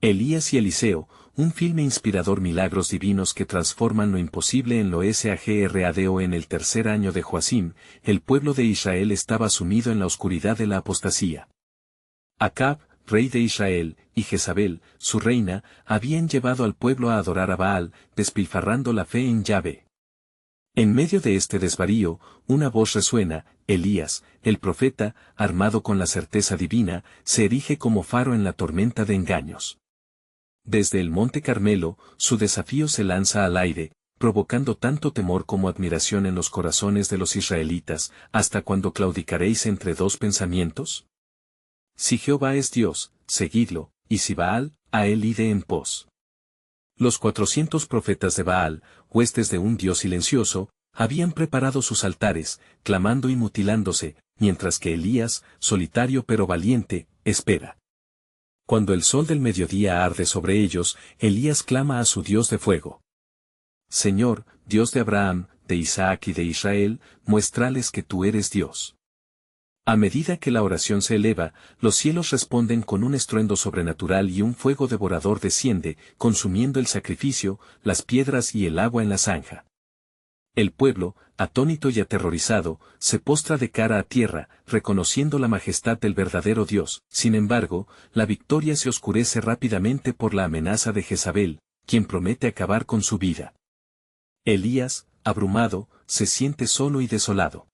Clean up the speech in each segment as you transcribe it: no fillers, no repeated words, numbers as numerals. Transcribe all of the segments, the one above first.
Elías y Eliseo, un filme inspirador, milagros divinos que transforman lo imposible en lo sagrado. En el tercer año de Joacim, el pueblo de Israel estaba sumido en la oscuridad de la apostasía. Acab, rey de Israel, y Jezabel, su reina, habían llevado al pueblo a adorar a Baal, despilfarrando la fe en Yahvé. En medio de este desvarío, una voz resuena: Elías, el profeta, armado con la certeza divina, se erige como faro en la tormenta de engaños. Desde el monte Carmelo, su desafío se lanza al aire, provocando tanto temor como admiración en los corazones de los israelitas. ¿Hasta cuándo claudicaréis entre dos pensamientos? Si Jehová es Dios, seguidlo, y si Baal, a él id en pos. Los 400 profetas de Baal, huestes de un Dios silencioso, habían preparado sus altares, clamando y mutilándose, mientras que Elías, solitario pero valiente, espera. Cuando el sol del mediodía arde sobre ellos, Elías clama a su Dios de fuego. Señor, Dios de Abraham, de Isaac y de Israel, muéstrales que tú eres Dios. A medida que la oración se eleva, los cielos responden con un estruendo sobrenatural y un fuego devorador desciende, consumiendo el sacrificio, las piedras y el agua en la zanja. El pueblo, atónito y aterrorizado, se postra de cara a tierra, reconociendo la majestad del verdadero Dios. Sin embargo, la victoria se oscurece rápidamente por la amenaza de Jezabel, quien promete acabar con su vida. Elías, abrumado, se siente solo y desolado.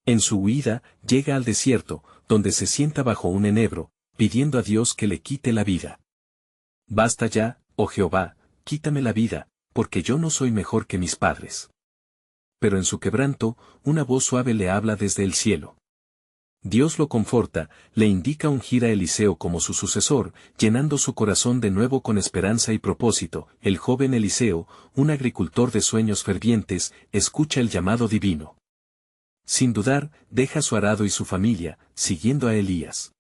En su huida, llega al desierto, donde se sienta bajo un enebro, pidiendo a Dios que le quite la vida. Basta ya, oh Jehová, quítame la vida, porque yo no soy mejor que mis padres. Pero en su quebranto, una voz suave le habla desde el cielo. Dios lo conforta, le indica ungir a Eliseo como su sucesor, llenando su corazón de nuevo con esperanza y propósito. El joven Eliseo, un agricultor de sueños fervientes, escucha el llamado divino. Sin dudar, deja su arado y su familia, siguiendo a Elías.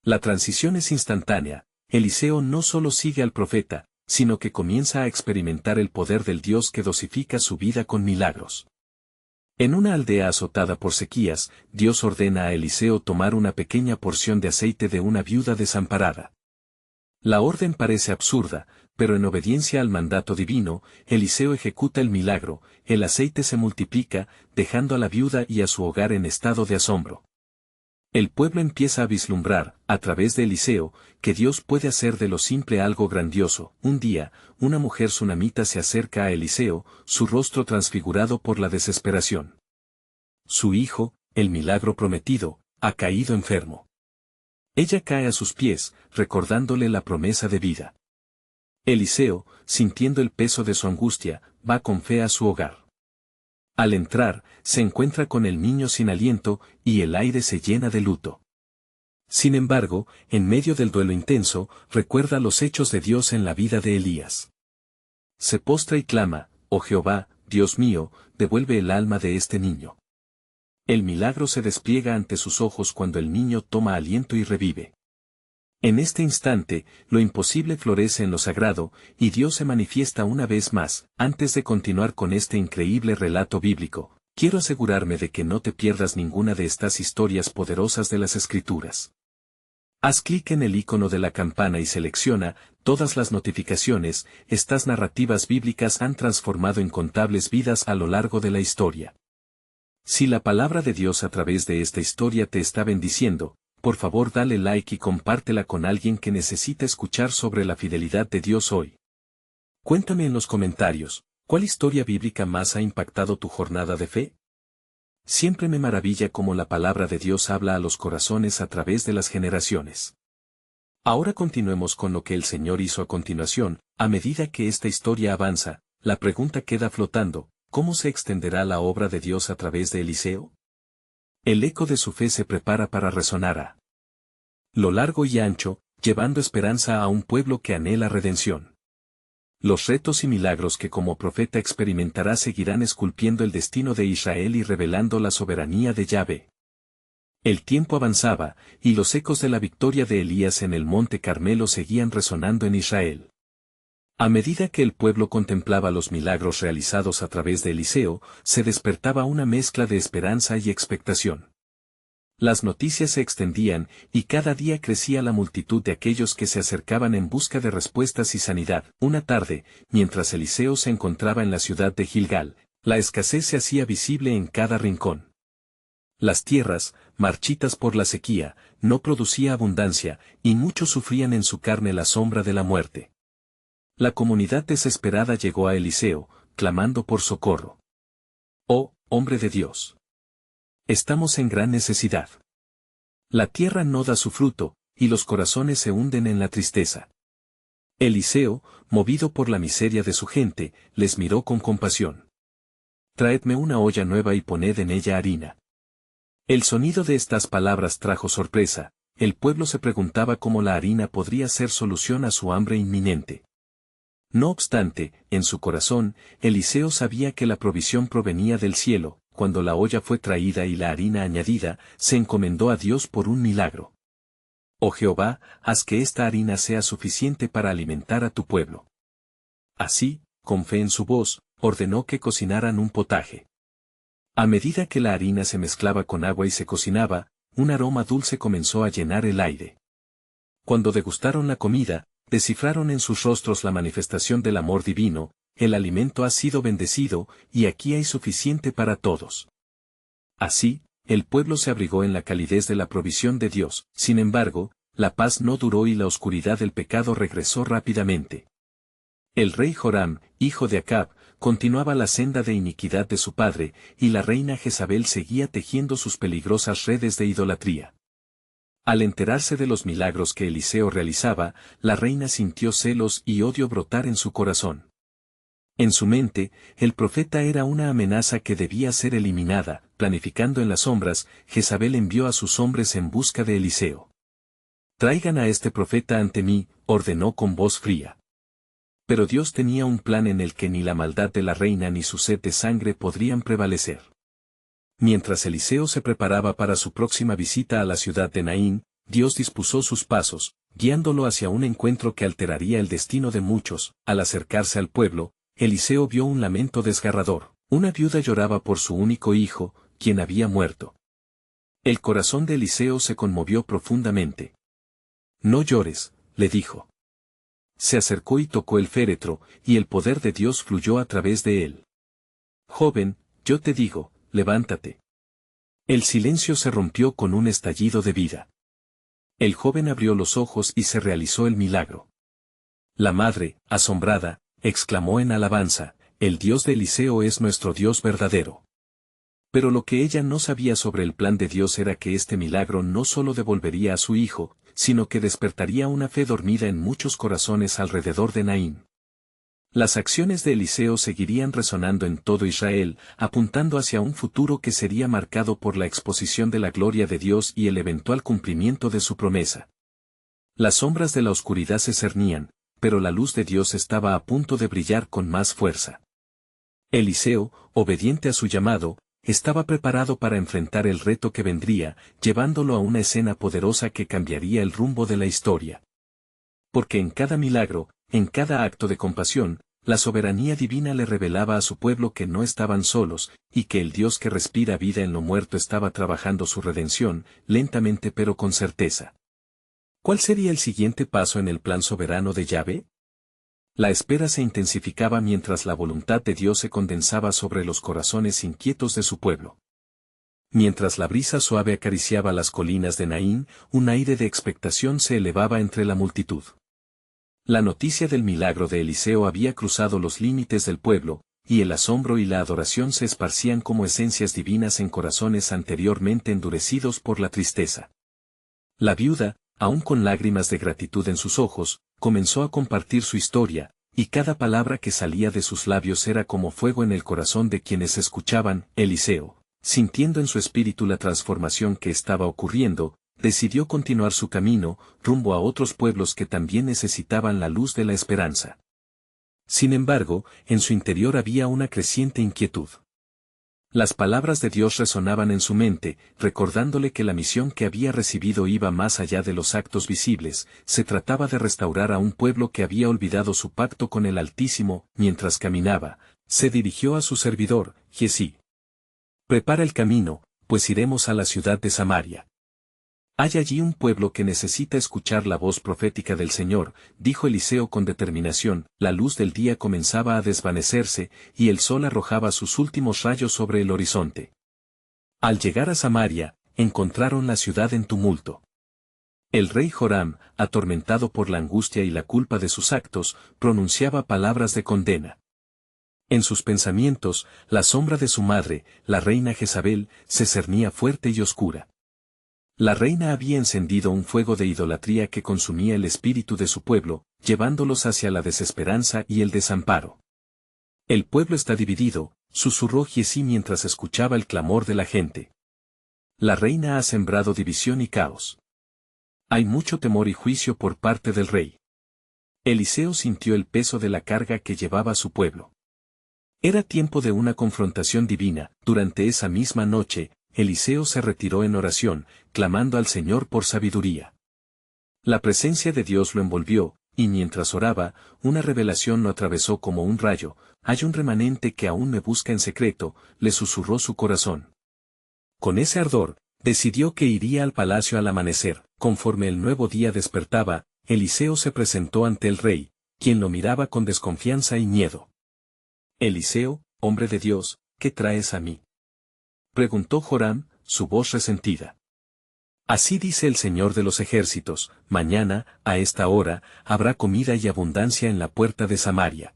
La transición es instantánea. Eliseo no solo sigue al profeta, sino que comienza a experimentar el poder del Dios que dosifica su vida con milagros. En una aldea azotada por sequías, Dios ordena a Eliseo tomar una pequeña porción de aceite de una viuda desamparada. La orden parece absurda, pero en obediencia al mandato divino, Eliseo ejecuta el milagro. El aceite se multiplica, dejando a la viuda y a su hogar en estado de asombro. El pueblo empieza a vislumbrar, a través de Eliseo, que Dios puede hacer de lo simple algo grandioso. Un día, una mujer sunamita se acerca a Eliseo, su rostro transfigurado por la desesperación. Su hijo, el milagro prometido, ha caído enfermo. Ella cae a sus pies, recordándole la promesa de vida. Eliseo, sintiendo el peso de su angustia, va con fe a su hogar. Al entrar, se encuentra con el niño sin aliento, y el aire se llena de luto. Sin embargo, en medio del duelo intenso, recuerda los hechos de Dios en la vida de Elías. Se postra y clama: «Oh Jehová, Dios mío, devuelve el alma de este niño». El milagro se despliega ante sus ojos cuando el niño toma aliento y revive. En este instante, lo imposible florece en lo sagrado, y Dios se manifiesta una vez más. Antes de continuar con este increíble relato bíblico, quiero asegurarme de que no te pierdas ninguna de estas historias poderosas de las Escrituras. Haz clic en el icono de la campana y selecciona todas las notificaciones. Estas narrativas bíblicas han transformado incontables vidas a lo largo de la historia. Si la palabra de Dios a través de esta historia te está bendiciendo, por favor dale like y compártela con alguien que necesita escuchar sobre la fidelidad de Dios hoy. Cuéntame en los comentarios, ¿cuál historia bíblica más ha impactado tu jornada de fe? Siempre me maravilla cómo la palabra de Dios habla a los corazones a través de las generaciones. Ahora continuemos con lo que el Señor hizo a continuación. A medida que esta historia avanza, la pregunta queda flotando: ¿cómo se extenderá la obra de Dios a través de Eliseo? El eco de su fe se prepara para resonar a lo largo y ancho, llevando esperanza a un pueblo que anhela redención. Los retos y milagros que como profeta experimentará seguirán esculpiendo el destino de Israel y revelando la soberanía de Yahvé. El tiempo avanzaba, y los ecos de la victoria de Elías en el monte Carmelo seguían resonando en Israel. A medida que el pueblo contemplaba los milagros realizados a través de Eliseo, se despertaba una mezcla de esperanza y expectación. Las noticias se extendían, y cada día crecía la multitud de aquellos que se acercaban en busca de respuestas y sanidad. Una tarde, mientras Eliseo se encontraba en la ciudad de Gilgal, la escasez se hacía visible en cada rincón. Las tierras, marchitas por la sequía, no producía abundancia, y muchos sufrían en su carne la sombra de la muerte. La comunidad desesperada llegó a Eliseo, clamando por socorro. «Oh, hombre de Dios. Estamos en gran necesidad. La tierra no da su fruto, y los corazones se hunden en la tristeza». Eliseo, movido por la miseria de su gente, les miró con compasión. «Traedme una olla nueva y poned en ella harina». El sonido de estas palabras trajo sorpresa. El pueblo se preguntaba cómo la harina podría ser solución a su hambre inminente. No obstante, en su corazón, Eliseo sabía que la provisión provenía del cielo. Cuando la olla fue traída y la harina añadida, se encomendó a Dios por un milagro. «Oh Jehová, haz que esta harina sea suficiente para alimentar a tu pueblo». Así, con fe en su voz, ordenó que cocinaran un potaje. A medida que la harina se mezclaba con agua y se cocinaba, un aroma dulce comenzó a llenar el aire. Cuando degustaron la comida, descifraron en sus rostros la manifestación del amor divino. El alimento ha sido bendecido, y aquí hay suficiente para todos. Así, el pueblo se abrigó en la calidez de la provisión de Dios. Sin embargo, la paz no duró y la oscuridad del pecado regresó rápidamente. El rey Joram, hijo de Acab, continuaba la senda de iniquidad de su padre, y la reina Jezabel seguía tejiendo sus peligrosas redes de idolatría. Al enterarse de los milagros que Eliseo realizaba, la reina sintió celos y odio brotar en su corazón. En su mente, el profeta era una amenaza que debía ser eliminada. Planificando en las sombras, Jezabel envió a sus hombres en busca de Eliseo. «Traigan a este profeta ante mí», ordenó con voz fría. Pero Dios tenía un plan en el que ni la maldad de la reina ni su sed de sangre podrían prevalecer. Mientras Eliseo se preparaba para su próxima visita a la ciudad de Naín, Dios dispuso sus pasos, guiándolo hacia un encuentro que alteraría el destino de muchos. Al acercarse al pueblo, Eliseo vio un lamento desgarrador. Una viuda lloraba por su único hijo, quien había muerto. El corazón de Eliseo se conmovió profundamente. «No llores», le dijo. Se acercó y tocó el féretro, y el poder de Dios fluyó a través de él. «Joven, yo te digo, levántate». El silencio se rompió con un estallido de vida. El joven abrió los ojos y se realizó el milagro. La madre, asombrada, exclamó en alabanza: «El Dios de Eliseo es nuestro Dios verdadero». Pero lo que ella no sabía sobre el plan de Dios era que este milagro no solo devolvería a su hijo, sino que despertaría una fe dormida en muchos corazones alrededor de Naín. Las acciones de Eliseo seguirían resonando en todo Israel, apuntando hacia un futuro que sería marcado por la exposición de la gloria de Dios y el eventual cumplimiento de su promesa. Las sombras de la oscuridad se cernían, pero la luz de Dios estaba a punto de brillar con más fuerza. Eliseo, obediente a su llamado, estaba preparado para enfrentar el reto que vendría, llevándolo a una escena poderosa que cambiaría el rumbo de la historia. Porque en cada milagro, en cada acto de compasión, la soberanía divina le revelaba a su pueblo que no estaban solos, y que el Dios que respira vida en lo muerto estaba trabajando su redención, lentamente pero con certeza. ¿Cuál sería el siguiente paso en el plan soberano de Yahvé? La espera se intensificaba mientras la voluntad de Dios se condensaba sobre los corazones inquietos de su pueblo. Mientras la brisa suave acariciaba las colinas de Naín, un aire de expectación se elevaba entre la multitud. La noticia del milagro de Eliseo había cruzado los límites del pueblo, y el asombro y la adoración se esparcían como esencias divinas en corazones anteriormente endurecidos por la tristeza. La viuda, aún con lágrimas de gratitud en sus ojos, comenzó a compartir su historia, y cada palabra que salía de sus labios era como fuego en el corazón de quienes escuchaban. Eliseo, sintiendo en su espíritu la transformación que estaba ocurriendo, decidió continuar su camino, rumbo a otros pueblos que también necesitaban la luz de la esperanza. Sin embargo, en su interior había una creciente inquietud. Las palabras de Dios resonaban en su mente, recordándole que la misión que había recibido iba más allá de los actos visibles. Se trataba de restaurar a un pueblo que había olvidado su pacto con el Altísimo. Mientras caminaba, se dirigió a su servidor, Giezi. «Prepara el camino, pues iremos a la ciudad de Samaria». Hay allí un pueblo que necesita escuchar la voz profética del Señor, dijo Eliseo con determinación. La luz del día comenzaba a desvanecerse, y el sol arrojaba sus últimos rayos sobre el horizonte. Al llegar a Samaria, encontraron la ciudad en tumulto. El rey Joram, atormentado por la angustia y la culpa de sus actos, pronunciaba palabras de condena. En sus pensamientos, la sombra de su madre, la reina Jezabel, se cernía fuerte y oscura. La reina había encendido un fuego de idolatría que consumía el espíritu de su pueblo, llevándolos hacia la desesperanza y el desamparo. El pueblo está dividido, susurró Giezi mientras escuchaba el clamor de la gente. La reina ha sembrado división y caos. Hay mucho temor y juicio por parte del rey. Eliseo sintió el peso de la carga que llevaba su pueblo. Era tiempo de una confrontación divina. Durante esa misma noche, Eliseo se retiró en oración, clamando al Señor por sabiduría. La presencia de Dios lo envolvió, y mientras oraba, una revelación lo atravesó como un rayo. Hay un remanente que aún me busca en secreto, le susurró su corazón. Con ese ardor, decidió que iría al palacio al amanecer. Conforme el nuevo día despertaba, Eliseo se presentó ante el rey, quien lo miraba con desconfianza y miedo. Eliseo, hombre de Dios, ¿qué traes a mí?, preguntó Joram, su voz resentida. Así dice el Señor de los ejércitos: mañana, a esta hora, habrá comida y abundancia en la puerta de Samaria.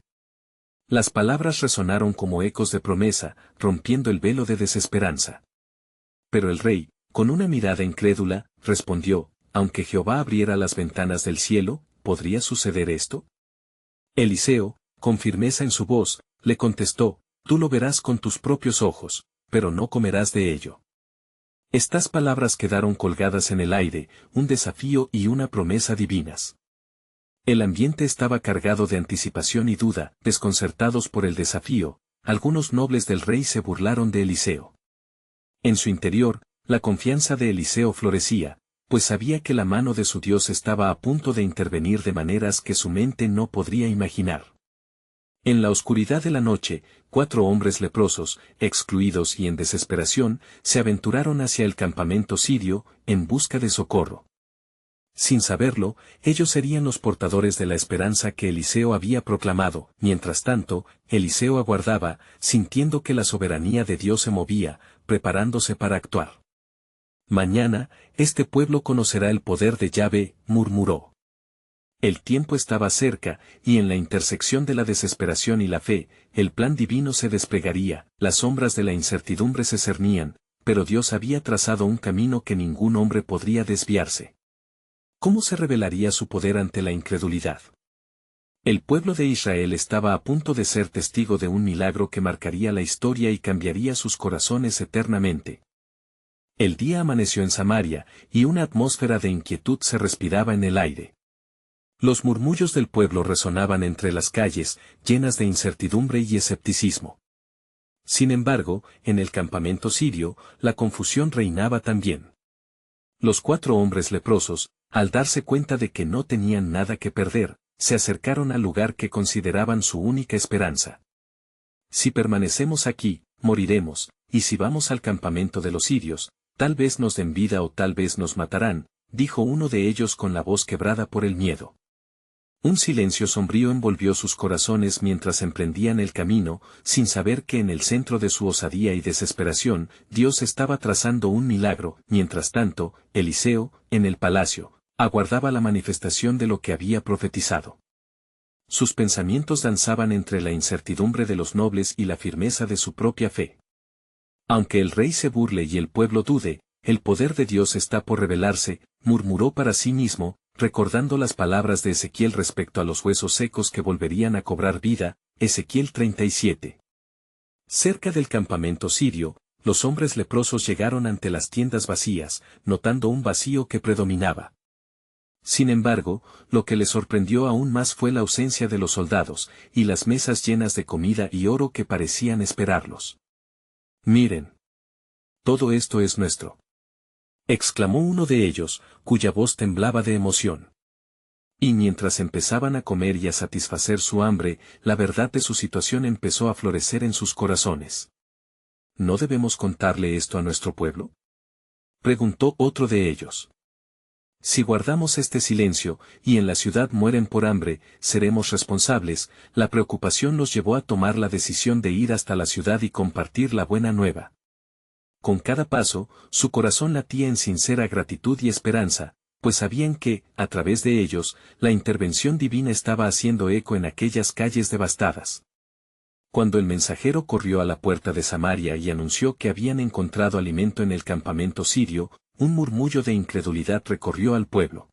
Las palabras resonaron como ecos de promesa, rompiendo el velo de desesperanza. Pero el rey, con una mirada incrédula, respondió: aunque Jehová abriera las ventanas del cielo, ¿podría suceder esto? Eliseo, con firmeza en su voz, le contestó: tú lo verás con tus propios ojos, pero no comerás de ello. Estas palabras quedaron colgadas en el aire, un desafío y una promesa divinas. El ambiente estaba cargado de anticipación y duda. Desconcertados por el desafío, algunos nobles del rey se burlaron de Eliseo. En su interior, la confianza de Eliseo florecía, pues sabía que la mano de su Dios estaba a punto de intervenir de maneras que su mente no podría imaginar. En la oscuridad de la noche, 4 hombres leprosos, excluidos y en desesperación, se aventuraron hacia el campamento sirio, en busca de socorro. Sin saberlo, ellos serían los portadores de la esperanza que Eliseo había proclamado. Mientras tanto, Eliseo aguardaba, sintiendo que la soberanía de Dios se movía, preparándose para actuar. Mañana, este pueblo conocerá el poder de Yahvé, murmuró. El tiempo estaba cerca, y en la intersección de la desesperación y la fe, el plan divino se desplegaría. Las sombras de la incertidumbre se cernían, pero Dios había trazado un camino que ningún hombre podría desviarse. ¿Cómo se revelaría su poder ante la incredulidad? El pueblo de Israel estaba a punto de ser testigo de un milagro que marcaría la historia y cambiaría sus corazones eternamente. El día amaneció en Samaria, y una atmósfera de inquietud se respiraba en el aire. Los murmullos del pueblo resonaban entre las calles, llenas de incertidumbre y escepticismo. Sin embargo, en el campamento sirio, la confusión reinaba también. Los 4 hombres leprosos, al darse cuenta de que no tenían nada que perder, se acercaron al lugar que consideraban su única esperanza. Si permanecemos aquí, moriremos, y si vamos al campamento de los sirios, tal vez nos den vida o tal vez nos matarán, dijo uno de ellos con la voz quebrada por el miedo. Un silencio sombrío envolvió sus corazones mientras emprendían el camino, sin saber que en el centro de su osadía y desesperación, Dios estaba trazando un milagro. Mientras tanto, Eliseo, en el palacio, aguardaba la manifestación de lo que había profetizado. Sus pensamientos danzaban entre la incertidumbre de los nobles y la firmeza de su propia fe. Aunque el rey se burle y el pueblo dude, el poder de Dios está por revelarse, murmuró para sí mismo, recordando las palabras de Ezequiel respecto a los huesos secos que volverían a cobrar vida. Ezequiel 37. Cerca del campamento sirio, los hombres leprosos llegaron ante las tiendas vacías, notando un vacío que predominaba. Sin embargo, lo que les sorprendió aún más fue la ausencia de los soldados, y las mesas llenas de comida y oro que parecían esperarlos. «Miren. Todo esto es nuestro», exclamó uno de ellos, cuya voz temblaba de emoción. Y mientras empezaban a comer y a satisfacer su hambre, la verdad de su situación empezó a florecer en sus corazones. ¿No debemos contarle esto a nuestro pueblo?, preguntó otro de ellos. Si guardamos este silencio, y en la ciudad mueren por hambre, seremos responsables. La preocupación los llevó a tomar la decisión de ir hasta la ciudad y compartir la buena nueva. Con cada paso, su corazón latía en sincera gratitud y esperanza, pues sabían que, a través de ellos, la intervención divina estaba haciendo eco en aquellas calles devastadas. Cuando el mensajero corrió a la puerta de Samaria y anunció que habían encontrado alimento en el campamento sirio, un murmullo de incredulidad recorrió al pueblo.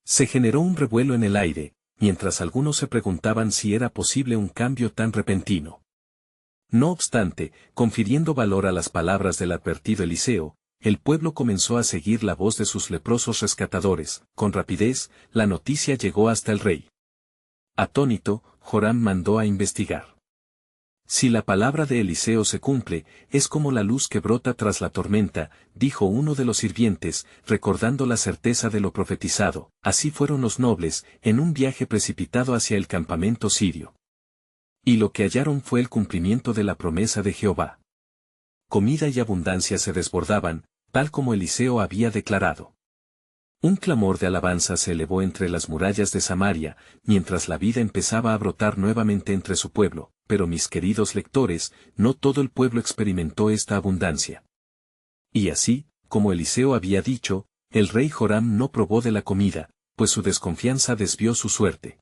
Se generó un revuelo en el aire, mientras algunos se preguntaban si era posible un cambio tan repentino. No obstante, confiriendo valor a las palabras del advertido Eliseo, el pueblo comenzó a seguir la voz de sus leprosos rescatadores. Con rapidez, la noticia llegó hasta el rey. Atónito, Joram mandó a investigar. Si la palabra de Eliseo se cumple, es como la luz que brota tras la tormenta, dijo uno de los sirvientes, recordando la certeza de lo profetizado. Así fueron los nobles, en un viaje precipitado hacia el campamento sirio. Y lo que hallaron fue el cumplimiento de la promesa de Jehová. Comida y abundancia se desbordaban, tal como Eliseo había declarado. Un clamor de alabanza se elevó entre las murallas de Samaria, mientras la vida empezaba a brotar nuevamente entre su pueblo, pero mis queridos lectores, no todo el pueblo experimentó esta abundancia. Y así, como Eliseo había dicho, el rey Joram no probó de la comida, pues su desconfianza desvió su suerte.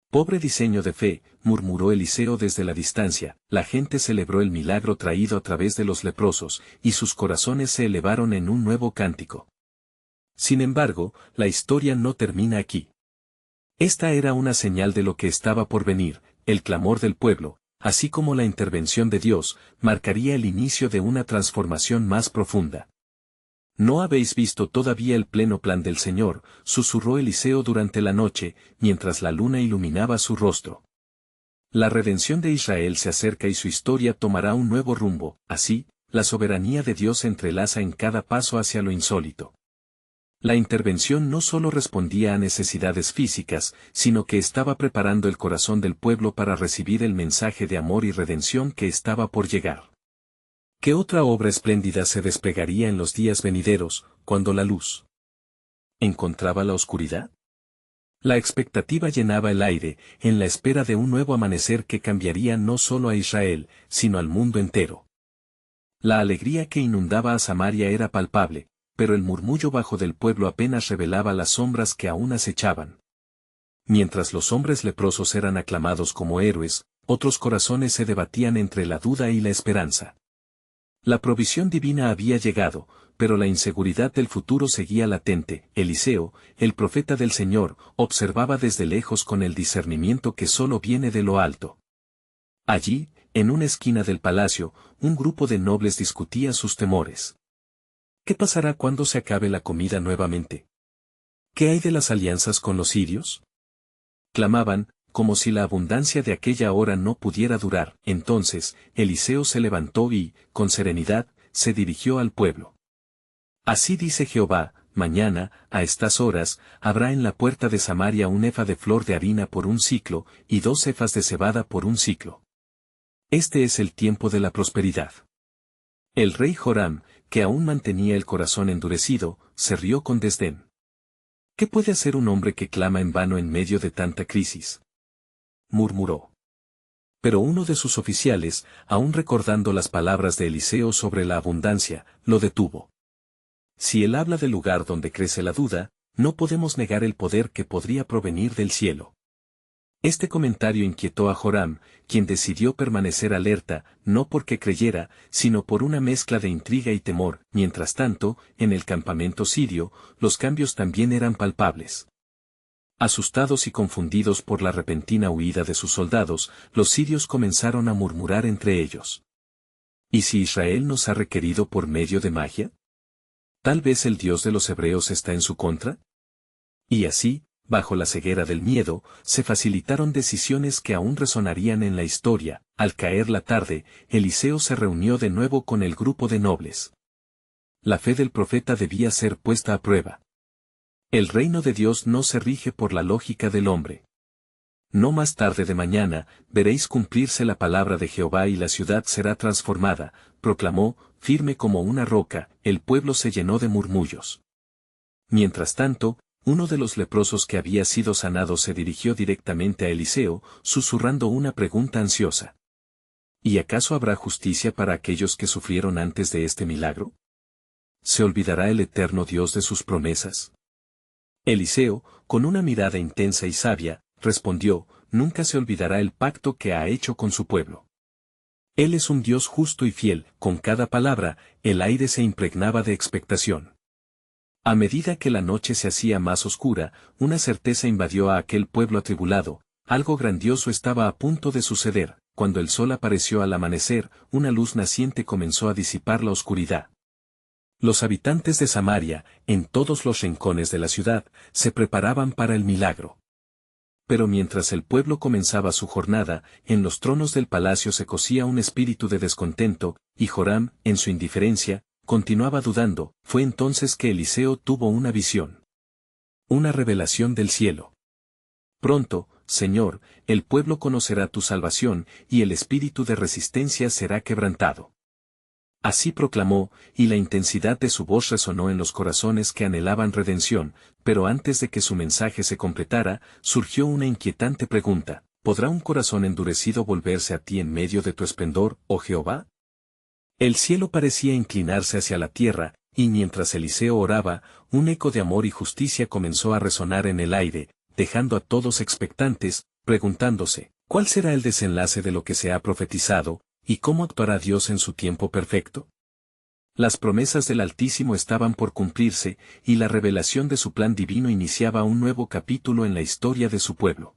Pobre diseño de fe, murmuró Eliseo desde la distancia. La gente celebró el milagro traído a través de los leprosos, y sus corazones se elevaron en un nuevo cántico. Sin embargo, la historia no termina aquí. Esta era una señal de lo que estaba por venir. El clamor del pueblo, así como la intervención de Dios, marcaría el inicio de una transformación más profunda. ¿No habéis visto todavía el pleno plan del Señor?, susurró Eliseo durante la noche, mientras la luna iluminaba su rostro. La redención de Israel se acerca y su historia tomará un nuevo rumbo. Así, la soberanía de Dios se entrelaza en cada paso hacia lo insólito. La intervención no solo respondía a necesidades físicas, sino que estaba preparando el corazón del pueblo para recibir el mensaje de amor y redención que estaba por llegar. ¿Qué otra obra espléndida se desplegaría en los días venideros, cuando la luz encontraba la oscuridad? La expectativa llenaba el aire, en la espera de un nuevo amanecer que cambiaría no solo a Israel, sino al mundo entero. La alegría que inundaba a Samaria era palpable, pero el murmullo bajo del pueblo apenas revelaba las sombras que aún acechaban. Mientras los hombres leprosos eran aclamados como héroes, otros corazones se debatían entre la duda y la esperanza. La provisión divina había llegado, pero la inseguridad del futuro seguía latente. Eliseo, el profeta del Señor, observaba desde lejos con el discernimiento que solo viene de lo alto. Allí, en una esquina del palacio, un grupo de nobles discutía sus temores. ¿Qué pasará cuando se acabe la comida nuevamente? ¿Qué hay de las alianzas con los sirios? Clamaban, como si la abundancia de aquella hora no pudiera durar. Entonces, Eliseo se levantó y, con serenidad, se dirigió al pueblo. Así dice Jehová, mañana, a estas horas, habrá en la puerta de Samaria un efa de flor de harina por un siclo, y 2 efas de cebada por un siclo. Este es el tiempo de la prosperidad. El rey Joram, que aún mantenía el corazón endurecido, se rió con desdén. ¿Qué puede hacer un hombre que clama en vano en medio de tanta crisis?, murmuró. Pero uno de sus oficiales, aún recordando las palabras de Eliseo sobre la abundancia, lo detuvo. Si él habla del lugar donde crece la duda, no podemos negar el poder que podría provenir del cielo. Este comentario inquietó a Joram, quien decidió permanecer alerta, no porque creyera, sino por una mezcla de intriga y temor. Mientras tanto, en el campamento sirio, los cambios también eran palpables. Asustados y confundidos por la repentina huida de sus soldados, los sirios comenzaron a murmurar entre ellos. ¿Y si Israel nos ha requerido por medio de magia? ¿Tal vez el Dios de los hebreos está en su contra? Y así, bajo la ceguera del miedo, se facilitaron decisiones que aún resonarían en la historia. Al caer la tarde, Eliseo se reunió de nuevo con el grupo de nobles. La fe del profeta debía ser puesta a prueba. El reino de Dios no se rige por la lógica del hombre. No más tarde de mañana, veréis cumplirse la palabra de Jehová y la ciudad será transformada, proclamó, firme como una roca. El pueblo se llenó de murmullos. Mientras tanto, uno de los leprosos que había sido sanado se dirigió directamente a Eliseo, susurrando una pregunta ansiosa. ¿Y acaso habrá justicia para aquellos que sufrieron antes de este milagro? ¿Se olvidará el eterno Dios de sus promesas? Eliseo, con una mirada intensa y sabia, respondió, nunca se olvidará el pacto que ha hecho con su pueblo. Él es un Dios justo y fiel. Con cada palabra, el aire se impregnaba de expectación. A medida que la noche se hacía más oscura, una certeza invadió a aquel pueblo atribulado. Algo grandioso estaba a punto de suceder. Cuando el sol apareció al amanecer, una luz naciente comenzó a disipar la oscuridad. Los habitantes de Samaria, en todos los rincones de la ciudad, se preparaban para el milagro. Pero mientras el pueblo comenzaba su jornada, en los tronos del palacio se cosía un espíritu de descontento, y Joram, en su indiferencia, continuaba dudando. Fue entonces que Eliseo tuvo una visión. Una revelación del cielo. Pronto, Señor, el pueblo conocerá tu salvación, y el espíritu de resistencia será quebrantado. Así proclamó, y la intensidad de su voz resonó en los corazones que anhelaban redención, pero antes de que su mensaje se completara, surgió una inquietante pregunta: ¿podrá un corazón endurecido volverse a ti en medio de tu esplendor, oh Jehová? El cielo parecía inclinarse hacia la tierra, y mientras Eliseo oraba, un eco de amor y justicia comenzó a resonar en el aire, dejando a todos expectantes, preguntándose, ¿cuál será el desenlace de lo que se ha profetizado, y cómo actuará Dios en su tiempo perfecto? Las promesas del Altísimo estaban por cumplirse, y la revelación de su plan divino iniciaba un nuevo capítulo en la historia de su pueblo.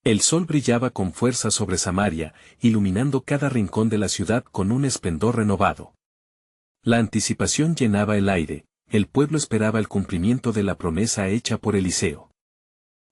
El sol brillaba con fuerza sobre Samaria, iluminando cada rincón de la ciudad con un esplendor renovado. La anticipación llenaba el aire, el pueblo esperaba el cumplimiento de la promesa hecha por Eliseo.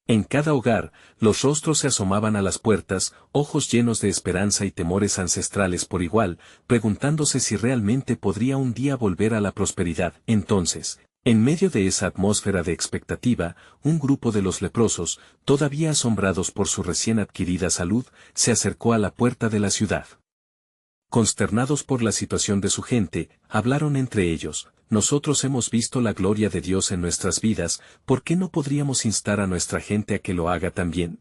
En cada hogar, los rostros se asomaban a las puertas, ojos llenos de esperanza y temores ancestrales por igual, preguntándose si realmente podría un día volver a la prosperidad. Entonces, en medio de esa atmósfera de expectativa, un grupo de los leprosos, todavía asombrados por su recién adquirida salud, se acercó a la puerta de la ciudad. Consternados por la situación de su gente, hablaron entre ellos: nosotros hemos visto la gloria de Dios en nuestras vidas, ¿por qué no podríamos instar a nuestra gente a que lo haga también?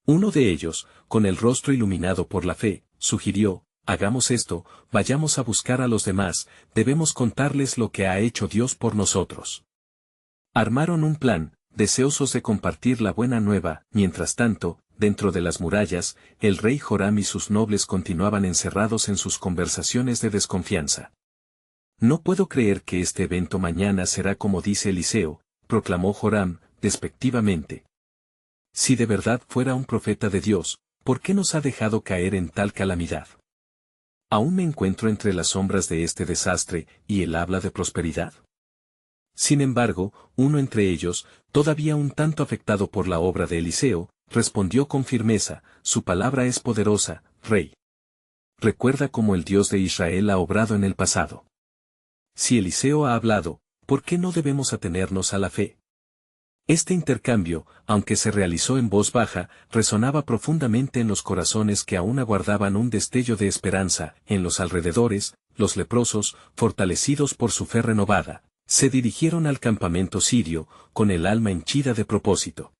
Uno de ellos, con el rostro iluminado por la fe, sugirió: hagamos esto, vayamos a buscar a los demás, debemos contarles lo que ha hecho Dios por nosotros. Armaron un plan, deseosos de compartir la buena nueva. Mientras tanto, dentro de las murallas, el rey Joram y sus nobles continuaban encerrados en sus conversaciones de desconfianza. No puedo creer que este evento mañana será como dice Eliseo, proclamó Joram, despectivamente. Si de verdad fuera un profeta de Dios, ¿por qué nos ha dejado caer en tal calamidad? Aún me encuentro entre las sombras de este desastre, y él habla de prosperidad. Sin embargo, uno entre ellos, todavía un tanto afectado por la obra de Eliseo, respondió con firmeza: su palabra es poderosa, rey. Recuerda cómo el Dios de Israel ha obrado en el pasado. Si Eliseo ha hablado, ¿por qué no debemos atenernos a la fe? Este intercambio, aunque se realizó en voz baja, resonaba profundamente en los corazones que aún aguardaban un destello de esperanza. En los alrededores, los leprosos, fortalecidos por su fe renovada, se dirigieron al campamento sirio, con el alma henchida de propósito.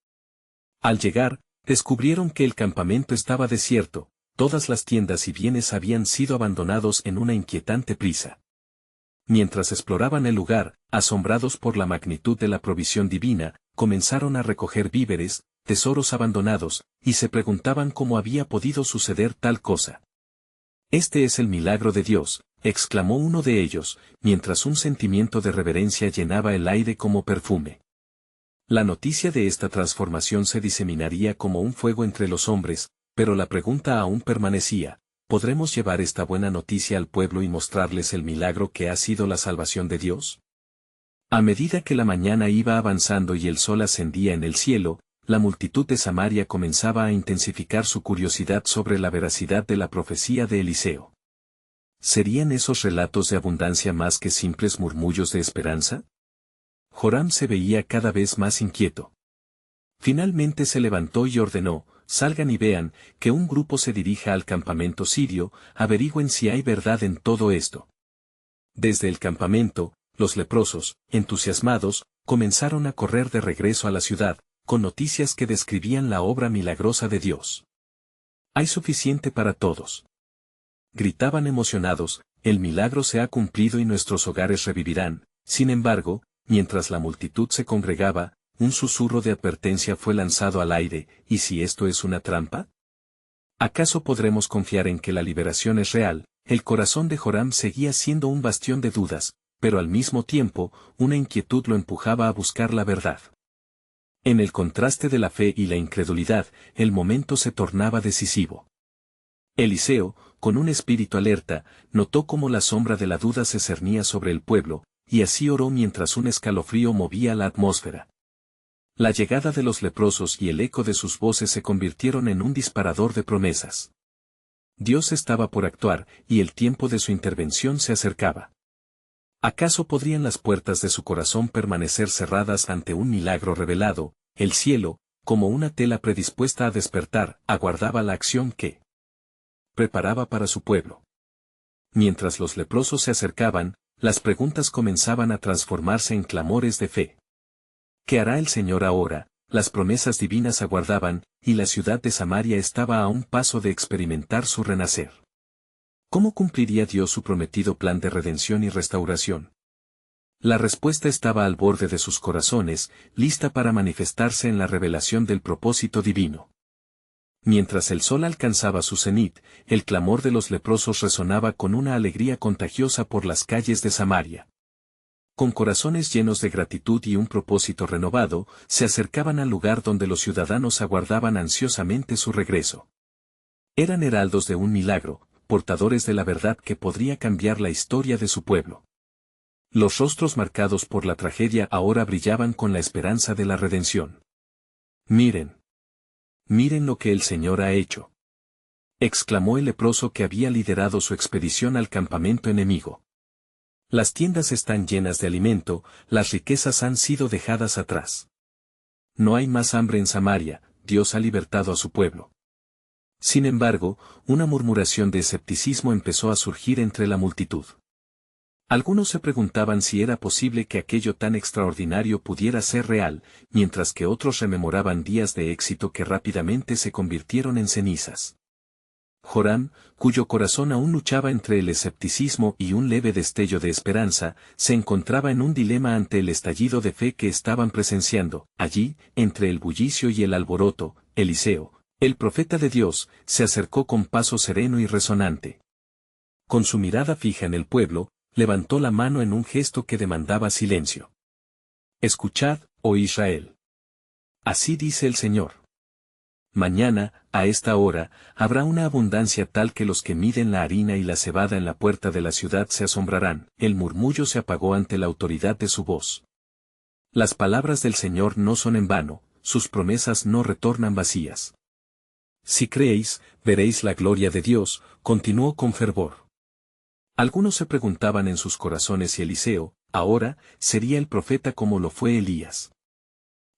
Al llegar, descubrieron que el campamento estaba desierto, todas las tiendas y bienes habían sido abandonados en una inquietante prisa. Mientras exploraban el lugar, asombrados por la magnitud de la provisión divina, comenzaron a recoger víveres, tesoros abandonados, y se preguntaban cómo había podido suceder tal cosa. Este es el milagro de Dios, exclamó uno de ellos, mientras un sentimiento de reverencia llenaba el aire como perfume. La noticia de esta transformación se diseminaría como un fuego entre los hombres, pero la pregunta aún permanecía: ¿podremos llevar esta buena noticia al pueblo y mostrarles el milagro que ha sido la salvación de Dios? A medida que la mañana iba avanzando y el sol ascendía en el cielo, la multitud de Samaria comenzaba a intensificar su curiosidad sobre la veracidad de la profecía de Eliseo. ¿Serían esos relatos de abundancia más que simples murmullos de esperanza? Joram se veía cada vez más inquieto. Finalmente se levantó y ordenó: salgan y vean, que un grupo se dirija al campamento sirio, averigüen si hay verdad en todo esto. Desde el campamento, los leprosos, entusiasmados, comenzaron a correr de regreso a la ciudad, con noticias que describían la obra milagrosa de Dios. «Hay suficiente para todos», gritaban emocionados, «el milagro se ha cumplido y nuestros hogares revivirán». Sin embargo, mientras la multitud se congregaba, un susurro de advertencia fue lanzado al aire: ¿y si esto es una trampa? ¿Acaso podremos confiar en que la liberación es real? El corazón de Joram seguía siendo un bastión de dudas, pero al mismo tiempo, una inquietud lo empujaba a buscar la verdad. En el contraste de la fe y la incredulidad, el momento se tornaba decisivo. Eliseo, con un espíritu alerta, notó cómo la sombra de la duda se cernía sobre el pueblo, y así oró mientras un escalofrío movía la atmósfera. La llegada de los leprosos y el eco de sus voces se convirtieron en un disparador de promesas. Dios estaba por actuar, y el tiempo de su intervención se acercaba. ¿Acaso podrían las puertas de su corazón permanecer cerradas ante un milagro revelado? El cielo, como una tela predispuesta a despertar, aguardaba la acción que preparaba para su pueblo. Mientras los leprosos se acercaban, las preguntas comenzaban a transformarse en clamores de fe. ¿Qué hará el Señor ahora? Las promesas divinas aguardaban, y la ciudad de Samaria estaba a un paso de experimentar su renacer. ¿Cómo cumpliría Dios su prometido plan de redención y restauración? La respuesta estaba al borde de sus corazones, lista para manifestarse en la revelación del propósito divino. Mientras el sol alcanzaba su cenit, el clamor de los leprosos resonaba con una alegría contagiosa por las calles de Samaria. Con corazones llenos de gratitud y un propósito renovado, se acercaban al lugar donde los ciudadanos aguardaban ansiosamente su regreso. Eran heraldos de un milagro, portadores de la verdad que podría cambiar la historia de su pueblo. Los rostros marcados por la tragedia ahora brillaban con la esperanza de la redención. «Miren. Miren lo que el Señor ha hecho», exclamó el leproso que había liderado su expedición al campamento enemigo. «Las tiendas están llenas de alimento, las riquezas han sido dejadas atrás. No hay más hambre en Samaria, Dios ha libertado a su pueblo». Sin embargo, una murmuración de escepticismo empezó a surgir entre la multitud. Algunos se preguntaban si era posible que aquello tan extraordinario pudiera ser real, mientras que otros rememoraban días de éxito que rápidamente se convirtieron en cenizas. Joram, cuyo corazón aún luchaba entre el escepticismo y un leve destello de esperanza, se encontraba en un dilema ante el estallido de fe que estaban presenciando. Allí, entre el bullicio y el alboroto, Eliseo, el profeta de Dios, se acercó con paso sereno y resonante. Con su mirada fija en el pueblo, levantó la mano en un gesto que demandaba silencio. «Escuchad, oh Israel. Así dice el Señor. Mañana, a esta hora, habrá una abundancia tal que los que miden la harina y la cebada en la puerta de la ciudad se asombrarán». El murmullo se apagó ante la autoridad de su voz. Las palabras del Señor no son en vano, sus promesas no retornan vacías. «Si creéis, veréis la gloria de Dios», continuó con fervor. Algunos se preguntaban en sus corazones si Eliseo, ahora, sería el profeta como lo fue Elías.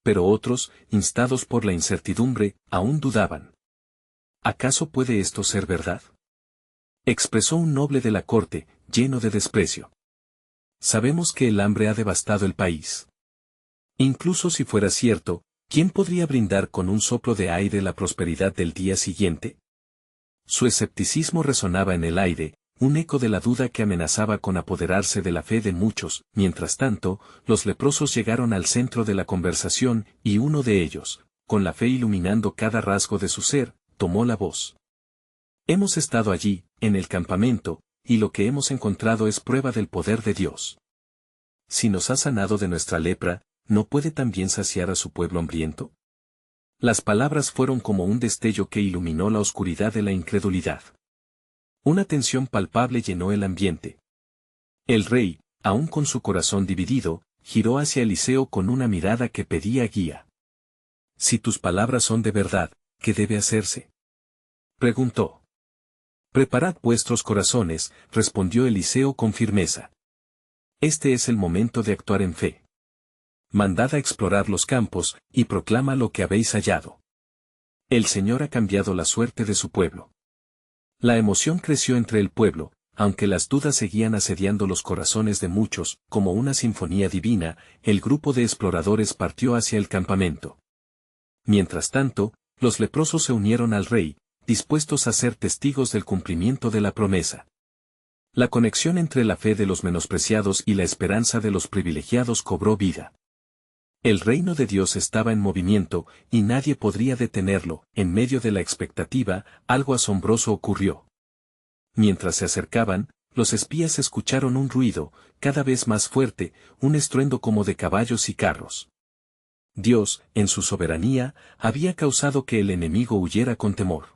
Pero otros, instados por la incertidumbre, aún dudaban. ¿Acaso puede esto ser verdad?, expresó un noble de la corte, lleno de desprecio. «Sabemos que el hambre ha devastado el país. Incluso si fuera cierto, ¿quién podría brindar con un soplo de aire la prosperidad del día siguiente?». Su escepticismo resonaba en el aire, un eco de la duda que amenazaba con apoderarse de la fe de muchos. Mientras tanto, los leprosos llegaron al centro de la conversación, y uno de ellos, con la fe iluminando cada rasgo de su ser, tomó la voz. «Hemos estado allí, en el campamento, y lo que hemos encontrado es prueba del poder de Dios. Si nos ha sanado de nuestra lepra, ¿no puede también saciar a su pueblo hambriento?». Las palabras fueron como un destello que iluminó la oscuridad de la incredulidad. Una tensión palpable llenó el ambiente. El rey, aún con su corazón dividido, giró hacia Eliseo con una mirada que pedía guía. «Si tus palabras son de verdad, ¿qué debe hacerse?», preguntó. «Preparad vuestros corazones», respondió Eliseo con firmeza. «Este es el momento de actuar en fe. Mandad a explorar los campos, y proclama lo que habéis hallado. El Señor ha cambiado la suerte de su pueblo». La emoción creció entre el pueblo, aunque las dudas seguían asediando los corazones de muchos, como una sinfonía divina, el grupo de exploradores partió hacia el campamento. Mientras tanto, los leprosos se unieron al rey, dispuestos a ser testigos del cumplimiento de la promesa. La conexión entre la fe de los menospreciados y la esperanza de los privilegiados cobró vida. El reino de Dios estaba en movimiento, y nadie podría detenerlo. En medio de la expectativa, algo asombroso ocurrió. Mientras se acercaban, los espías escucharon un ruido, cada vez más fuerte, un estruendo como de caballos y carros. Dios, en su soberanía, había causado que el enemigo huyera con temor.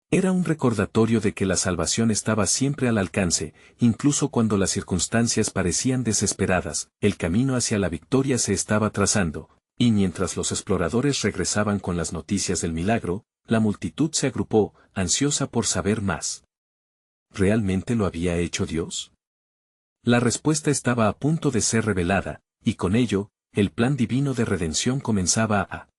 Era un recordatorio de que la salvación estaba siempre al alcance, incluso cuando las circunstancias parecían desesperadas, el camino hacia la victoria se estaba trazando, y mientras los exploradores regresaban con las noticias del milagro, la multitud se agrupó, ansiosa por saber más. ¿Realmente lo había hecho Dios? La respuesta estaba a punto de ser revelada, y con ello, el plan divino de redención comenzaba a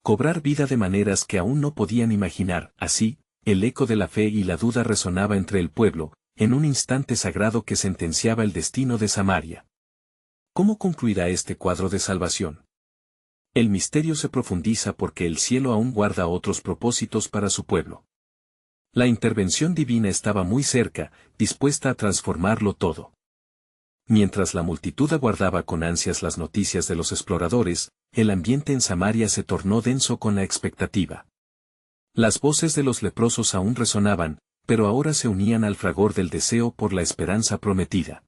cobrar vida de maneras que aún no podían imaginar. Así, el eco de la fe y la duda resonaba entre el pueblo, en un instante sagrado que sentenciaba el destino de Samaria. ¿Cómo concluirá este cuadro de salvación? El misterio se profundiza porque el cielo aún guarda otros propósitos para su pueblo. La intervención divina estaba muy cerca, dispuesta a transformarlo todo. Mientras la multitud aguardaba con ansias las noticias de los exploradores, el ambiente en Samaria se tornó denso con la expectativa. Las voces de los leprosos aún resonaban, pero ahora se unían al fragor del deseo por la esperanza prometida.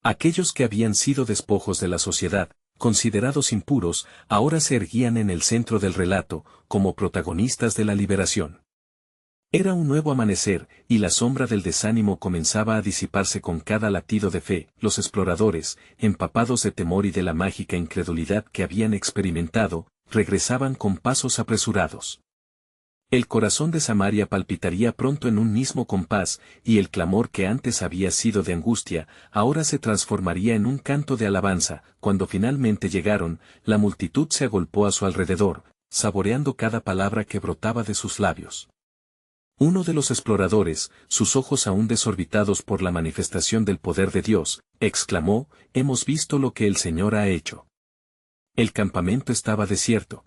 Aquellos que habían sido despojos de la sociedad, considerados impuros, ahora se erguían en el centro del relato, como protagonistas de la liberación. Era un nuevo amanecer, y la sombra del desánimo comenzaba a disiparse con cada latido de fe. Los exploradores, empapados de temor y de la mágica incredulidad que habían experimentado, regresaban con pasos apresurados. El corazón de Samaria palpitaría pronto en un mismo compás, y el clamor que antes había sido de angustia, ahora se transformaría en un canto de alabanza. Cuando finalmente llegaron, la multitud se agolpó a su alrededor, saboreando cada palabra que brotaba de sus labios. Uno de los exploradores, sus ojos aún desorbitados por la manifestación del poder de Dios, exclamó: «Hemos visto lo que el Señor ha hecho». El campamento estaba desierto.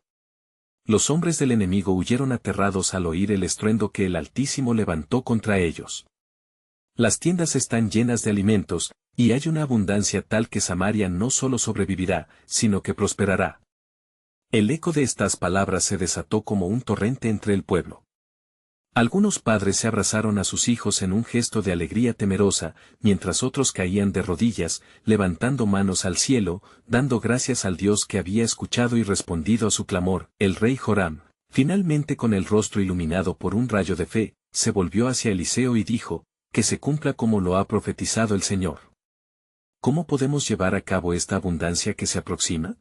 Los hombres del enemigo huyeron aterrados al oír el estruendo que el Altísimo levantó contra ellos. Las tiendas están llenas de alimentos, y hay una abundancia tal que Samaria no solo sobrevivirá, sino que prosperará. El eco de estas palabras se desató como un torrente entre el pueblo. Algunos padres se abrazaron a sus hijos en un gesto de alegría temerosa, mientras otros caían de rodillas, levantando manos al cielo, dando gracias al Dios que había escuchado y respondido a su clamor. El rey Joram, finalmente con el rostro iluminado por un rayo de fe, se volvió hacia Eliseo y dijo: «Que se cumpla como lo ha profetizado el Señor». ¿Cómo podemos llevar a cabo esta abundancia que se aproxima?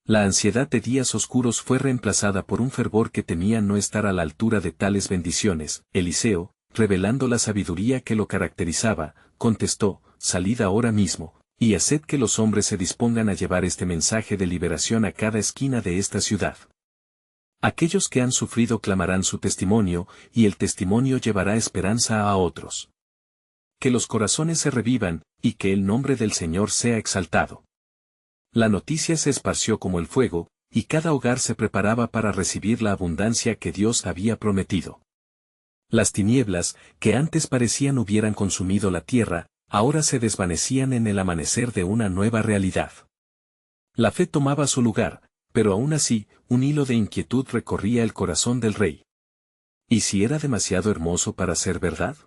La ansiedad de días oscuros fue reemplazada por un fervor que temía no estar a la altura de tales bendiciones. Eliseo, revelando la sabiduría que lo caracterizaba, contestó: «Salid ahora mismo, y haced que los hombres se dispongan a llevar este mensaje de liberación a cada esquina de esta ciudad. Aquellos que han sufrido clamarán su testimonio, y el testimonio llevará esperanza a otros. Que los corazones se revivan, y que el nombre del Señor sea exaltado». La noticia se esparció como el fuego, y cada hogar se preparaba para recibir la abundancia que Dios había prometido. Las tinieblas, que antes parecían hubieran consumido la tierra, ahora se desvanecían en el amanecer de una nueva realidad. La fe tomaba su lugar, pero aún así, un hilo de inquietud recorría el corazón del rey. ¿Y si era demasiado hermoso para ser verdad?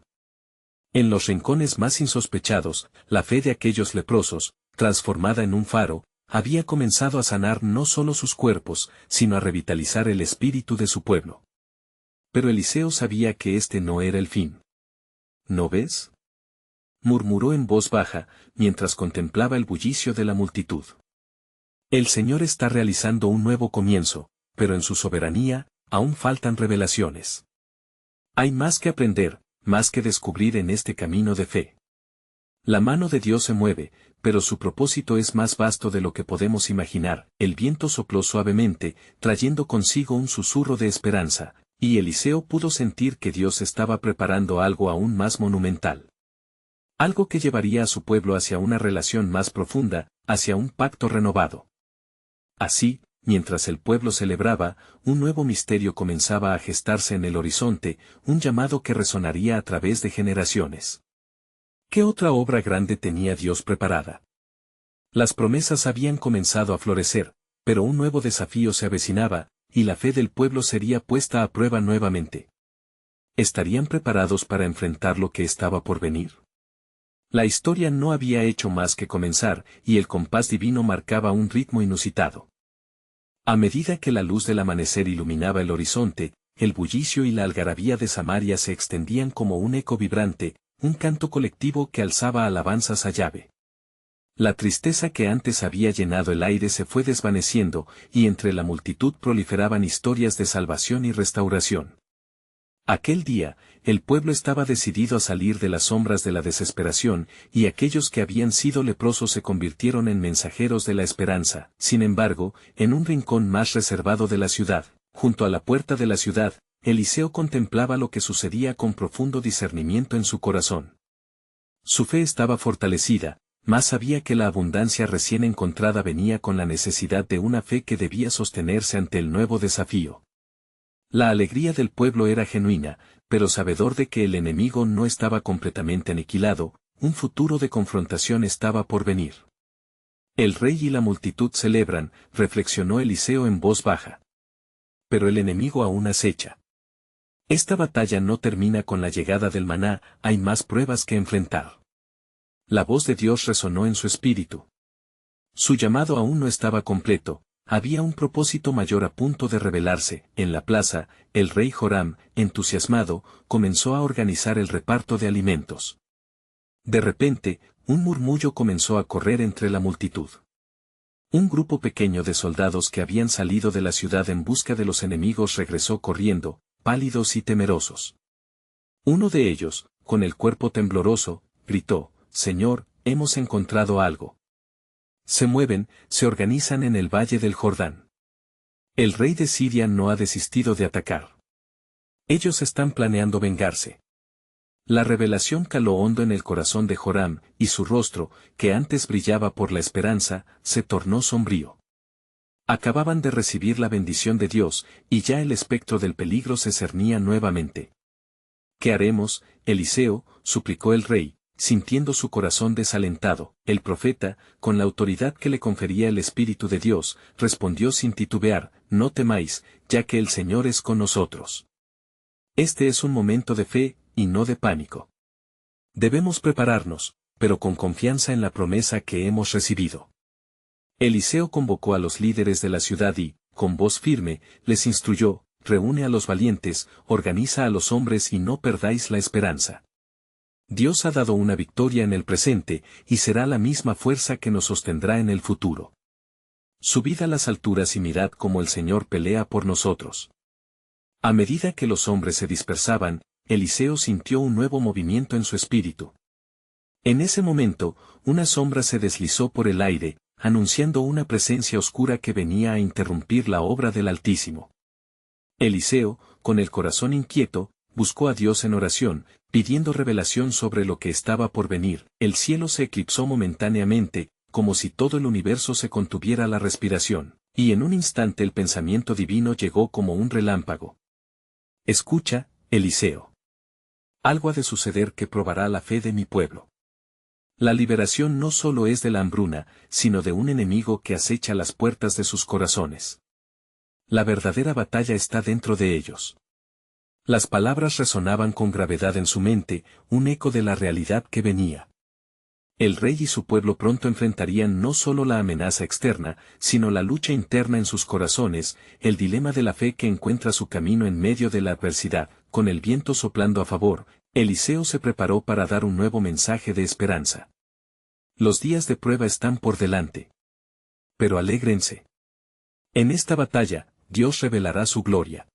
En los rincones más insospechados, la fe de aquellos leprosos, transformada en un faro, había comenzado a sanar no solo sus cuerpos, sino a revitalizar el espíritu de su pueblo. Pero Eliseo sabía que este no era el fin. ¿No ves?, murmuró en voz baja, mientras contemplaba el bullicio de la multitud. El Señor está realizando un nuevo comienzo, pero en su soberanía, aún faltan revelaciones. Hay más que aprender, más que descubrir en este camino de fe. La mano de Dios se mueve, pero su propósito es más vasto de lo que podemos imaginar. El viento sopló suavemente, trayendo consigo un susurro de esperanza, Y Eliseo pudo sentir que Dios estaba preparando algo aún más monumental. Algo que llevaría a su pueblo hacia una relación más profunda, hacia un pacto renovado. Así, mientras el pueblo celebraba, un nuevo misterio comenzaba a gestarse en el horizonte, un llamado que resonaría a través de generaciones. ¿Qué otra obra grande tenía Dios preparada? Las promesas habían comenzado a florecer, pero un nuevo desafío se avecinaba, y la fe del pueblo sería puesta a prueba nuevamente. ¿Estarían preparados para enfrentar lo que estaba por venir? La historia no había hecho más que comenzar, y el compás divino marcaba un ritmo inusitado. A medida que la luz del amanecer iluminaba el horizonte, el bullicio y la algarabía de Samaria se extendían como un eco vibrante, un canto colectivo que alzaba alabanzas a Yahvé. La tristeza que antes había llenado el aire se fue desvaneciendo, y entre la multitud proliferaban historias de salvación y restauración. Aquel día, el pueblo estaba decidido a salir de las sombras de la desesperación, y aquellos que habían sido leprosos se convirtieron en mensajeros de la esperanza. Sin embargo, en un rincón más reservado de la ciudad, junto a la puerta de la ciudad, Eliseo contemplaba lo que sucedía con profundo discernimiento en su corazón. Su fe estaba fortalecida, mas sabía que la abundancia recién encontrada venía con la necesidad de una fe que debía sostenerse ante el nuevo desafío. La alegría del pueblo era genuina, pero sabedor de que el enemigo no estaba completamente aniquilado, un futuro de confrontación estaba por venir. El rey y la multitud celebran, reflexionó Eliseo en voz baja. Pero el enemigo aún acecha. Esta batalla no termina con la llegada del maná, hay más pruebas que enfrentar. La voz de Dios resonó en su espíritu. Su llamado aún no estaba completo, había un propósito mayor a punto de revelarse. En la plaza, el rey Joram, entusiasmado, comenzó a organizar el reparto de alimentos. De repente, un murmullo comenzó a correr entre la multitud. Un grupo pequeño de soldados que habían salido de la ciudad en busca de los enemigos regresó corriendo, pálidos y temerosos. Uno de ellos, con el cuerpo tembloroso, gritó: «Señor, hemos encontrado algo». Se mueven, se organizan en el valle del Jordán. El rey de Siria no ha desistido de atacar. Ellos están planeando vengarse. La revelación caló hondo en el corazón de Joram, y su rostro, que antes brillaba por la esperanza, se tornó sombrío. Acababan de recibir la bendición de Dios, y ya el espectro del peligro se cernía nuevamente. «¿Qué haremos, Eliseo?», suplicó el rey, sintiendo su corazón desalentado. El profeta, con la autoridad que le confería el Espíritu de Dios, respondió sin titubear: «No temáis, ya que el Señor es con nosotros». Este es un momento de fe, y no de pánico. Debemos prepararnos, pero con confianza en la promesa que hemos recibido. Eliseo convocó a los líderes de la ciudad y, con voz firme, les instruyó: «Reúne a los valientes, organiza a los hombres y no perdáis la esperanza. Dios ha dado una victoria en el presente, y será la misma fuerza que nos sostendrá en el futuro. Subid a las alturas y mirad cómo el Señor pelea por nosotros». A medida que los hombres se dispersaban, Eliseo sintió un nuevo movimiento en su espíritu. En ese momento, una sombra se deslizó por el aire, anunciando una presencia oscura que venía a interrumpir la obra del Altísimo. Eliseo, con el corazón inquieto, buscó a Dios en oración, pidiendo revelación sobre lo que estaba por venir. El cielo se eclipsó momentáneamente, como si todo el universo se contuviera la respiración, y en un instante el pensamiento divino llegó como un relámpago. «Escucha, Eliseo. Algo ha de suceder que probará la fe de mi pueblo. La liberación no solo es de la hambruna, sino de un enemigo que acecha las puertas de sus corazones. La verdadera batalla está dentro de ellos». Las palabras resonaban con gravedad en su mente, un eco de la realidad que venía. El rey y su pueblo pronto enfrentarían no solo la amenaza externa, sino la lucha interna en sus corazones, el dilema de la fe que encuentra su camino en medio de la adversidad. Con el viento soplando a favor, Eliseo se preparó para dar un nuevo mensaje de esperanza. Los días de prueba están por delante. Pero alégrense. En esta batalla, Dios revelará su gloria.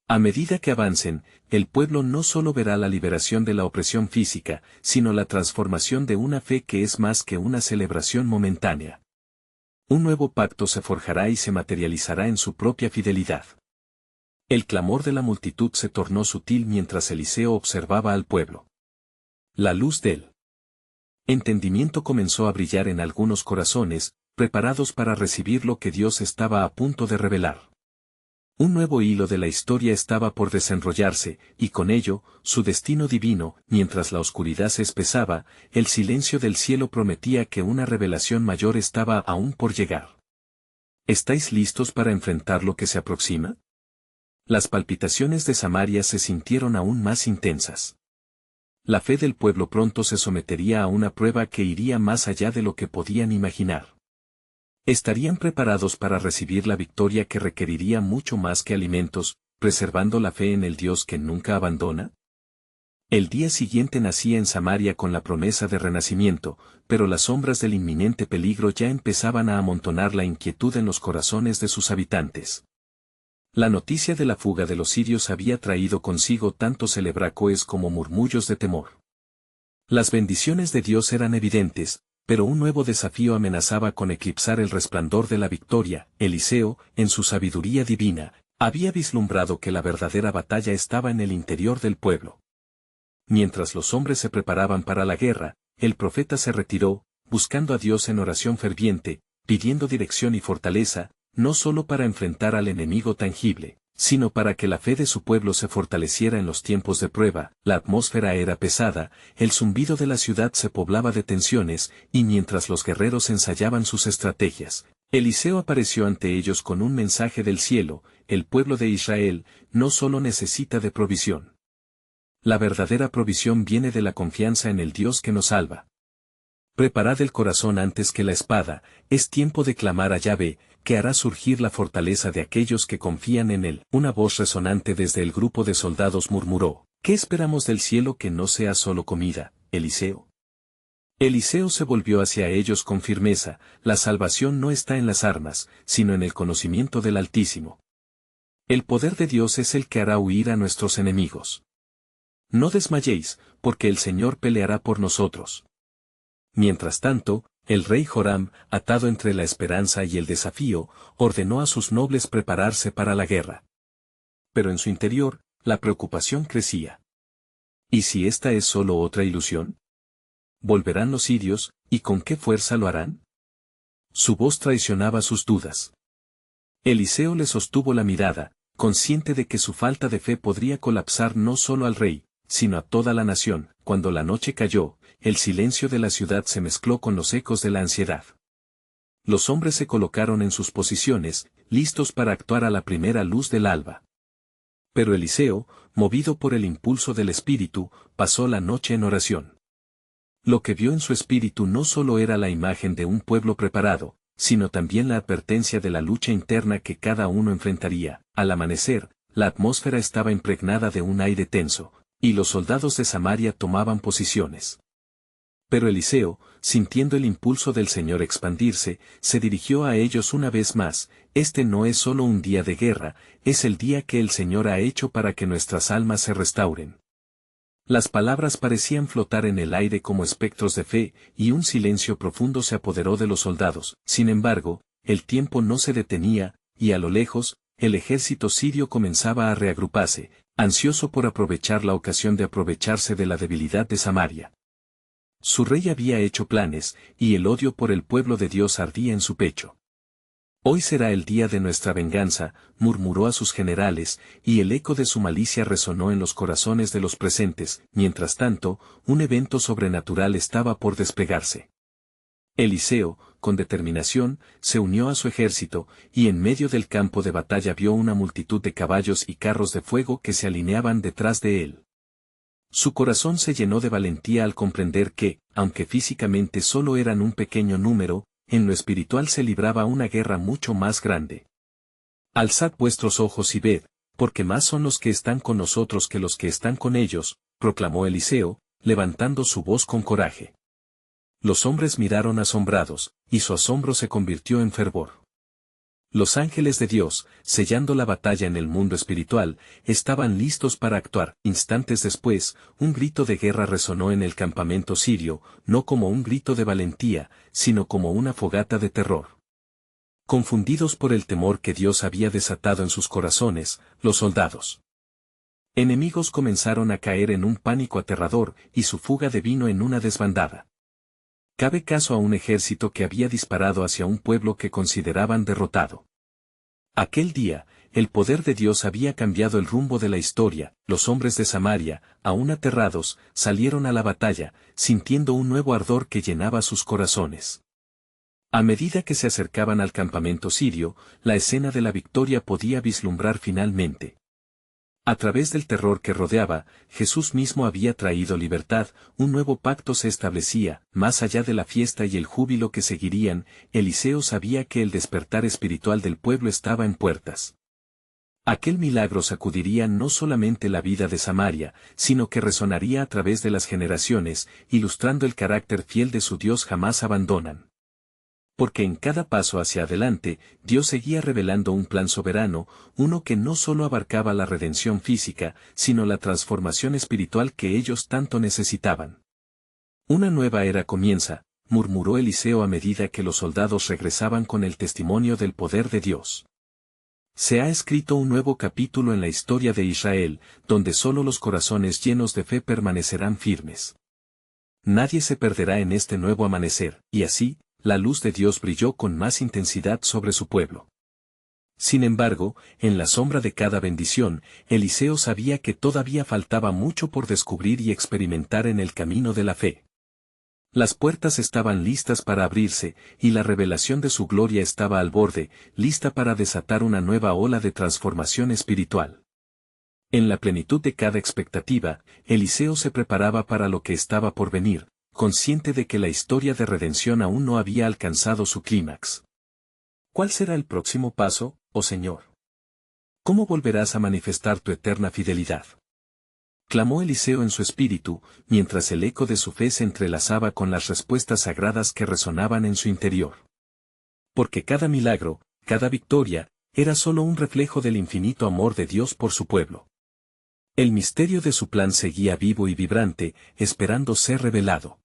A medida que avancen, el pueblo no solo verá la liberación de la opresión física, sino la transformación de una fe que es más que una celebración momentánea. Un nuevo pacto se forjará y se materializará en su propia fidelidad. El clamor de la multitud se tornó sutil mientras Eliseo observaba al pueblo. La luz del entendimiento comenzó a brillar en algunos corazones, preparados para recibir lo que Dios estaba a punto de revelar. Un nuevo hilo de la historia estaba por desenrollarse, y con ello, su destino divino. Mientras la oscuridad se espesaba, el silencio del cielo prometía que una revelación mayor estaba aún por llegar. ¿Estáis listos para enfrentar lo que se aproxima? Las palpitaciones de Samaria se sintieron aún más intensas. La fe del pueblo pronto se sometería a una prueba que iría más allá de lo que podían imaginar. ¿Estarían preparados para recibir la victoria que requeriría mucho más que alimentos, preservando la fe en el Dios que nunca abandona? El día siguiente nacía en Samaria con la promesa de renacimiento, pero las sombras del inminente peligro ya empezaban a amontonar la inquietud en los corazones de sus habitantes. La noticia de la fuga de los sirios había traído consigo tanto celebracoes como murmullos de temor. Las bendiciones de Dios eran evidentes, pero un nuevo desafío amenazaba con eclipsar el resplandor de la victoria. Eliseo, en su sabiduría divina, había vislumbrado que la verdadera batalla estaba en el interior del pueblo. Mientras los hombres se preparaban para la guerra, el profeta se retiró, buscando a Dios en oración ferviente, pidiendo dirección y fortaleza, no solo para enfrentar al enemigo tangible, sino para que la fe de su pueblo se fortaleciera en los tiempos de prueba. La atmósfera era pesada, el zumbido de la ciudad se poblaba de tensiones, y mientras los guerreros ensayaban sus estrategias, Eliseo apareció ante ellos con un mensaje del cielo: el pueblo de Israel no solo necesita de provisión. La verdadera provisión viene de la confianza en el Dios que nos salva. Preparad el corazón antes que la espada, es tiempo de clamar a Yahvé, que hará surgir la fortaleza de aquellos que confían en él. Una voz resonante desde el grupo de soldados murmuró: ¿qué esperamos del cielo que no sea solo comida, Eliseo? Eliseo se volvió hacia ellos con firmeza: la salvación no está en las armas, sino en el conocimiento del Altísimo. El poder de Dios es el que hará huir a nuestros enemigos. No desmayéis, porque el Señor peleará por nosotros. Mientras tanto, el rey Joram, atado entre la esperanza y el desafío, ordenó a sus nobles prepararse para la guerra. Pero en su interior, la preocupación crecía. ¿Y si esta es solo otra ilusión? ¿Volverán los sirios, y con qué fuerza lo harán? Su voz traicionaba sus dudas. Eliseo le sostuvo la mirada, consciente de que su falta de fe podría colapsar no solo al rey, sino a toda la nación. Cuando la noche cayó, el silencio de la ciudad se mezcló con los ecos de la ansiedad. Los hombres se colocaron en sus posiciones, listos para actuar a la primera luz del alba. Pero Eliseo, movido por el impulso del espíritu, pasó la noche en oración. Lo que vio en su espíritu no solo era la imagen de un pueblo preparado, sino también la advertencia de la lucha interna que cada uno enfrentaría. Al amanecer, la atmósfera estaba impregnada de un aire tenso, y los soldados de Samaria tomaban posiciones. Pero Eliseo, sintiendo el impulso del Señor expandirse, se dirigió a ellos una vez más: este no es solo un día de guerra, es el día que el Señor ha hecho para que nuestras almas se restauren. Las palabras parecían flotar en el aire como espectros de fe, y un silencio profundo se apoderó de los soldados. Sin embargo, el tiempo no se detenía, y a lo lejos, el ejército sirio comenzaba a reagruparse, ansioso por aprovechar la ocasión de aprovecharse de la debilidad de Samaria. Su rey había hecho planes, y el odio por el pueblo de Dios ardía en su pecho. Hoy será el día de nuestra venganza, murmuró a sus generales, y el eco de su malicia resonó en los corazones de los presentes. Mientras tanto, un evento sobrenatural estaba por despegarse. Eliseo, con determinación, se unió a su ejército, y en medio del campo de batalla vio una multitud de caballos y carros de fuego que se alineaban detrás de él. Su corazón se llenó de valentía al comprender que, aunque físicamente solo eran un pequeño número, en lo espiritual se libraba una guerra mucho más grande. Alzad vuestros ojos y ved, porque más son los que están con nosotros que los que están con ellos, proclamó Eliseo, levantando su voz con coraje. Los hombres miraron asombrados, y su asombro se convirtió en fervor. Los ángeles de Dios, sellando la batalla en el mundo espiritual, estaban listos para actuar. Instantes después, un grito de guerra resonó en el campamento sirio, no como un grito de valentía, sino como una fogata de terror. Confundidos por el temor que Dios había desatado en sus corazones, los soldados enemigos comenzaron a caer en un pánico aterrador y su fuga devino en una desbandada. Cabe caso a un ejército que había disparado hacia un pueblo que consideraban derrotado. Aquel día, el poder de Dios había cambiado el rumbo de la historia. Los hombres de Samaria, aún aterrados, salieron a la batalla, sintiendo un nuevo ardor que llenaba sus corazones. A medida que se acercaban al campamento sirio, la escena de la victoria podía vislumbrar finalmente. A través del terror que rodeaba, Jesús mismo había traído libertad, un nuevo pacto se establecía, más allá de la fiesta y el júbilo que seguirían. Eliseo sabía que el despertar espiritual del pueblo estaba en puertas. Aquel milagro sacudiría no solamente la vida de Samaria, sino que resonaría a través de las generaciones, ilustrando el carácter fiel de su Dios jamás abandonan. Porque en cada paso hacia adelante, Dios seguía revelando un plan soberano, uno que no solo abarcaba la redención física, sino la transformación espiritual que ellos tanto necesitaban. Una nueva era comienza, murmuró Eliseo a medida que los soldados regresaban con el testimonio del poder de Dios. Se ha escrito un nuevo capítulo en la historia de Israel, donde solo los corazones llenos de fe permanecerán firmes. Nadie se perderá en este nuevo amanecer, y así, la luz de Dios brilló con más intensidad sobre su pueblo. Sin embargo, en la sombra de cada bendición, Eliseo sabía que todavía faltaba mucho por descubrir y experimentar en el camino de la fe. Las puertas estaban listas para abrirse, y la revelación de su gloria estaba al borde, lista para desatar una nueva ola de transformación espiritual. En la plenitud de cada expectativa, Eliseo se preparaba para lo que estaba por venir, consciente de que la historia de redención aún no había alcanzado su clímax. ¿Cuál será el próximo paso, oh Señor? ¿Cómo volverás a manifestar tu eterna fidelidad? Clamó Eliseo en su espíritu, mientras el eco de su fe se entrelazaba con las respuestas sagradas que resonaban en su interior. Porque cada milagro, cada victoria, era solo un reflejo del infinito amor de Dios por su pueblo. El misterio de su plan seguía vivo y vibrante, esperando ser revelado.